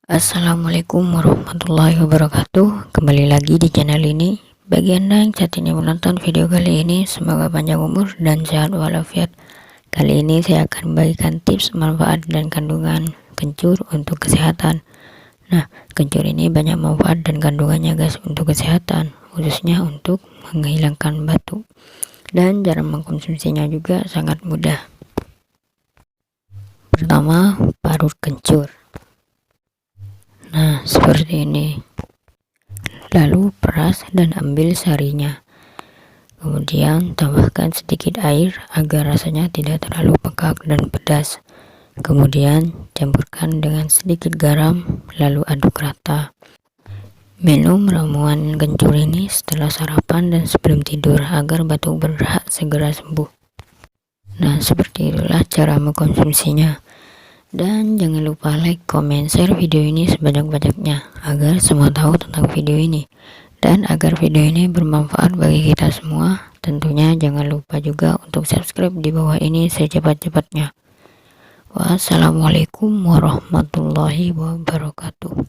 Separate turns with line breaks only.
Assalamualaikum warahmatullahi wabarakatuh. Kembali lagi di channel ini. Bagi anda yang saat ini menonton video kali ini, semoga panjang umur dan sehat walafiat. Kali ini saya akan membagikan tips manfaat dan kandungan kencur untuk kesehatan. Nah, kencur ini banyak manfaat dan kandungannya guys untuk kesehatan, khususnya untuk menghilangkan batuk. Dan cara mengkonsumsinya juga sangat mudah. Pertama, parut kencur. Nah, seperti ini. Lalu peras dan ambil sarinya. Kemudian tambahkan sedikit air agar rasanya tidak terlalu pekat dan pedas. Kemudian campurkan dengan sedikit garam, lalu aduk rata. Minum ramuan kencur ini setelah sarapan dan sebelum tidur agar batuk berhak segera sembuh. Nah, seperti itulah cara mengkonsumsinya. Dan jangan lupa like, comment, share video ini sebanyak-banyaknya agar semua tahu tentang video ini. Dan agar video ini bermanfaat bagi kita semua, tentunya jangan lupa juga untuk subscribe di bawah ini secepat-cepatnya. Wassalamualaikum warahmatullahi wabarakatuh.